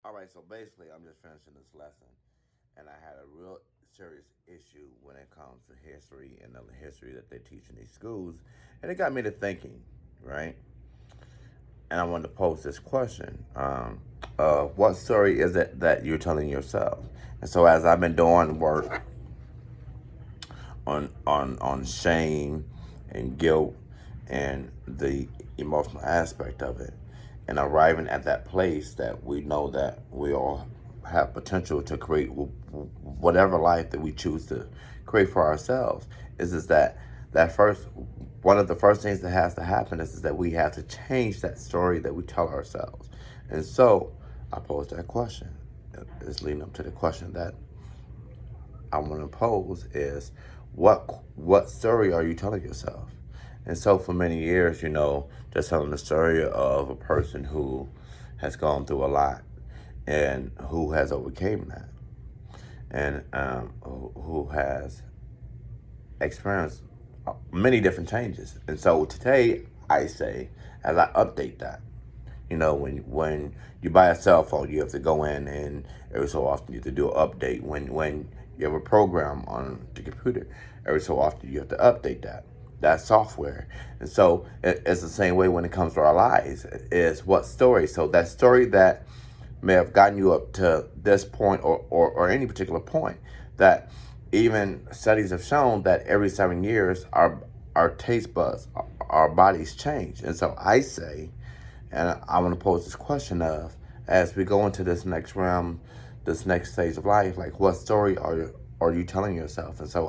All right, so basically, I'm just finishing this lesson, and I had a real serious issue when it comes to history and the history that they teach in these schools, and it got me to thinking, right? And I wanted to pose this question: what story is it that you're telling yourself? And so, as I've been doing work on shame and guilt and the emotional aspect of it, and arriving at that place that we know that we all have potential to create whatever life that we choose to create for ourselves, is that first, one of the first things that has to happen is that we have to change that story that we tell ourselves. And so I posed that question. It's leading up to the question that I want to pose is, what story are you telling yourself? And so for many years, just telling the story of a person who has gone through a lot and who has overcame that, and who has experienced many different changes. And so today, I say, as I update that, when you buy a cell phone, you have to go in, and every so often you have to do an update. When you have a program on the computer, every so often you have to update that software. And so it's the same way when it comes to our lives. Is what story? So that story that may have gotten you up to this point, or any particular point, that even studies have shown that every 7 years our taste buds, our bodies change. And so I say, and I want to pose this question of, as we go into this next realm, this next stage of life, like, what story are you telling yourself? And so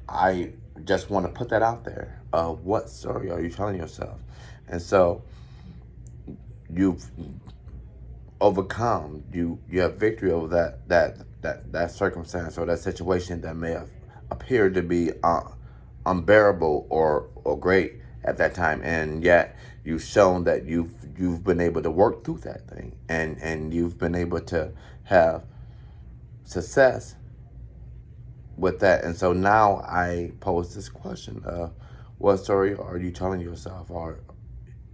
I just want to put that out there. What story are you telling yourself? And so you've overcome, you have victory over that circumstance or that situation that may have appeared to be unbearable or great at that time, and yet you've shown that you've been able to work through that thing, and you've been able to have success with that. And so now I pose this question of, what story are you telling yourself? Or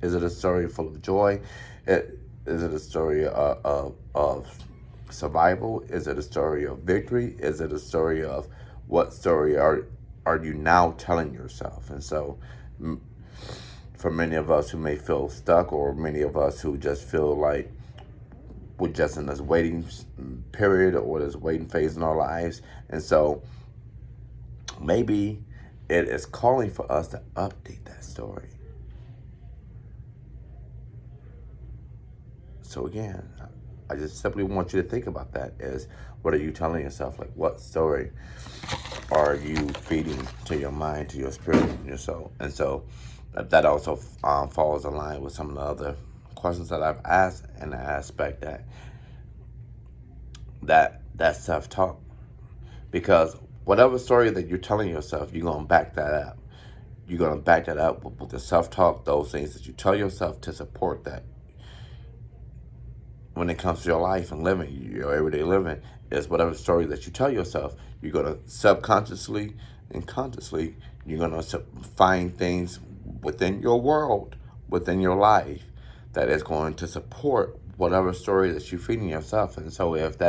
is it a story full of joy? Is it a story of survival? Is it a story of victory? Is it a story of, what story are you now telling yourself? And so for many of us who may feel stuck, or many of us who just feel like we're just in this waiting period or this waiting phase in our lives, and so maybe it is calling for us to update that story. So again, I just simply want you to think about that. Is, what are you telling yourself? Like, what story are you feeding to your mind, to your spirit, and your soul? And so that also falls in line with some of the other questions that I've asked, in the aspect that self-talk. Because whatever story that you're telling yourself, you're going to back that up. You're going to back that up with the self-talk, those things that you tell yourself to support that. When it comes to your life and living, your everyday living, is whatever story that you tell yourself, you're going to subconsciously and consciously, you're going to find things within your world, within your life, that is going to support whatever story that you're feeding yourself. And so if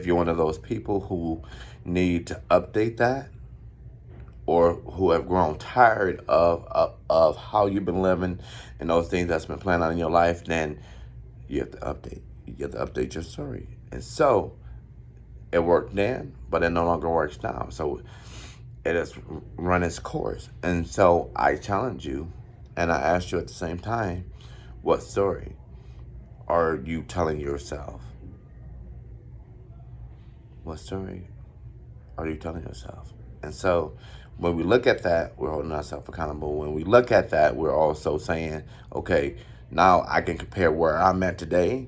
you're one of those people who need to update that, or who have grown tired of how you've been living and those things that's been playing out in your life, then you have to update. You have to update your story. And so it worked then, but it no longer works now. So it has run its course. And so I challenge you, and I ask you at the same time, what story are you telling yourself? What story are you telling yourself? And so when we look at that, we're holding ourselves accountable. When we look at that, we're also saying, okay, now I can compare where I'm at today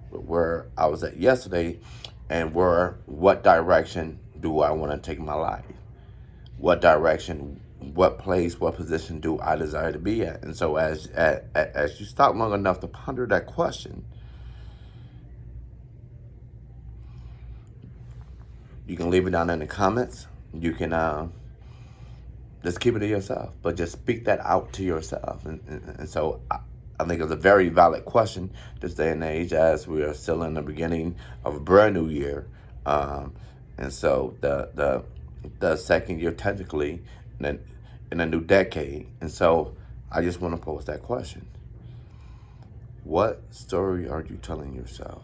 with where I was at yesterday, and what direction do I want to take my life? What direction, what place, what position do I desire to be at? And so as you stop long enough to ponder that question, you can leave it down in the comments. You can just keep it to yourself, but just speak that out to yourself. And so I think it's a very valid question this day and age, as we are still in the beginning of a brand new year, and so the second year technically in a new decade. And so I just want to pose that question: what story are you telling yourself?